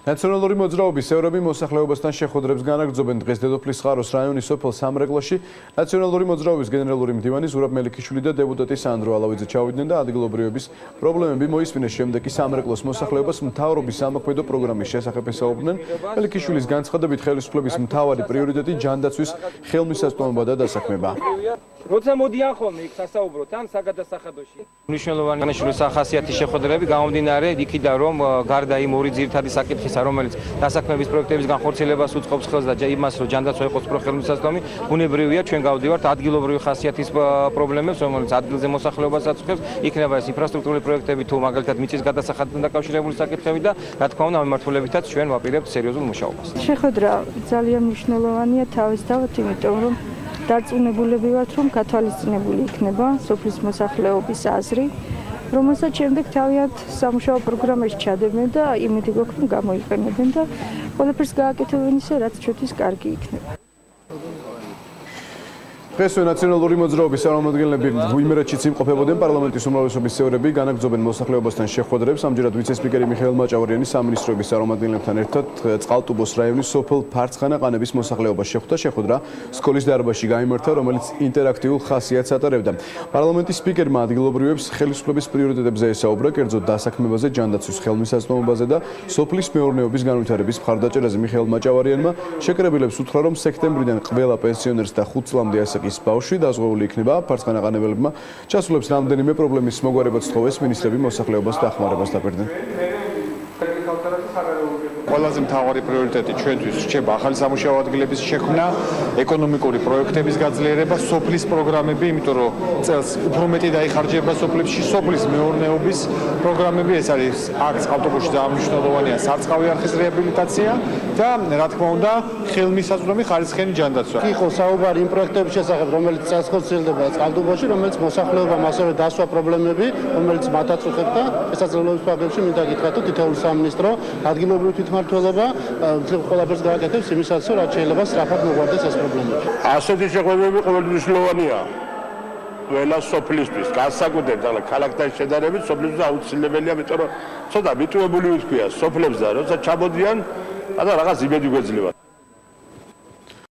ნაციონალური მოძრაობის წევრები მოსახლეობასთან შეხვედრებს განაგრძობენ დღეს დედოფლის ხაროს რაიონის სოფელ სამრეკლოში. ნაციონალური მოძრაობის გენერალური მდივანი ზურაბ მელიქიშვილი და დეპუტატი სანდრო ალავიძე ჩავიდნენ და ადგილობრივების პრობლემები მოისმინეს. შემდეგ კი სამრეკლოს მოსახლეობას მთავრობის სამოქმედო პროგრამის შესახებ ესაუბრნენ. მელიქიშვილის განცხადებით ხელისუფლების მთავარი პრიორიტეტი ჯანდაცვის ხელმისაწვდომობა და დასაქმება. როცა მოდიან ხოლმე იქ სასაუბროთ ან საგადასახადოში. მნიშვნელოვანი განაშულის ახასიათის შეხვედრები გამომდინარე იქიდან რომ გარდა იმ ორი ძირითადი საკითხისა რომელიც დასაქმების პროექტების განხორციელებას უწყობს ხელს და იმას რომ ჯანდაცვა იყოს ხელმისაწვდომი, ბუნებრივია ჩვენ გავდივართ ადგილობრივი ხასიათის პრობლემებს, რომელიც ადგილზე მოსახლეობას აწუხებს, იქნება ეს ინფრასტრუქტურული პროექტები თუ მაგალითად მიწის გადასახადთან დაკავშირებული საკითხები და რა თქმა უნდა ამ მიმართულებითაც ჩვენ ვაპირებთ სერიოზულ მუშაობას. შეხვედრა ძალიან მნიშვნელოვანია თავისთავად, იმიტომ რომ დარწმუნებულები ვართ, რომ გათვალისწინებული იქნება სოფლის მოსახლეობის აზრი, რომელსაც შემდეგ თავიანთ სამუშაო პროგრამაში ჩადებენ და იმედი გვაქვს, რომ გამოიყენებენ და ყველაფერს გააკეთებენ ისე, რაც ჩვენთვის კარგი იქნება. დღესვე ნაციონალური მოძრაობის წარმომადგენლები იმერეთშიც იმყოფებოდნენ. პარლამენტის უმრავლესობის წევრები განაგრძობენ მოსახლეობასთან შეხვედრებს. ამჯერად ვიცე-სპიკერი მიხეილ მაჭავარიანი სამინისტროების წარმომადგენლებთან ერთად წყალტუბოს რაიონის სოფელ ფარცხანა-ყანების მოსახლეობას შეხვდა. შეხვედრა სკოლის დარბაზში გაიმართა, რომელიც ინტერაქტიულ ხასიათს ატარებდა. პარლამენტის სპიკერმა ადგილობრივებს ხელისუფლების პრიორიტეტებზე ესაუბრა, კერძოდ დასაქმებაზე, ჯანდაცვის ხელმისაწვდომობაზე და სოფლის მეურნეობის განვითარების მხარდაჭერაზე. მიხეილ მაჭავარიანმა შეკრებილებს უთხრა, რომ სექტემბრიდან ყველა პენსიონერს და 5 წლამდე ის ბავშვი დაზღვეული იქნება. ფარცხანა-ყანებელებმა ჩასულებს რამდენიმე პრობლემის მოგვარებაც თხოვეს. მინისტრები მოსახლეობას დახმარებას დაპირდნენ. ყველაზე მთავარი პრიორიტეტი ჩვენთვის რჩება ახალი სამუშაო ადგილების შექმნა, ეკონომიკური პროექტების გაძლიერება, სოფლის პროგრამები, იმიტომ რომ წელს უფრო მეტი დაიხარჯება სოფლებში, სოფლის მეურნეობის პროგრამები, ეს არის აქ წყალტუბოში ძალიან მნიშვნელოვანია სარწყავი არხის რეაბილიტაცია და რა თქმა უნდა ხელმისაწვდომი ხარისხიანი ჯანდაცვა. იყო საუბარი იმ პროექტების შესახებ, რომელიც წელს ხორციელდება წყალტუბოში, რომელიც მოსახლეობამ ასევე დასვა პრობლემები, რომელიც მათ აწუხებდა. შესაძლებლობის ფარგლებში მინდა გითხრათ, რომ თითოეული სამინისტრო ადგილობრივი თვითმმართველობა ყველაფერს გააკეთებს იმისათვის, რომ რაც შეიძლება სწრაფად მოგვარდეს ეს პრობლემები. ასეთი შეხვედრები ყოველთვის მნიშვნელოვანია. ყველა სოფლისთვის, განსაკუთრებით ქალაქთან შედარებით სოფლისთვის აუცილებელია, იმიტომ რომ ცოტა მიტოვებული ვთქვია სოფლებს და როცა ჩამოდიან, რაღაც იმედი გვეძლება.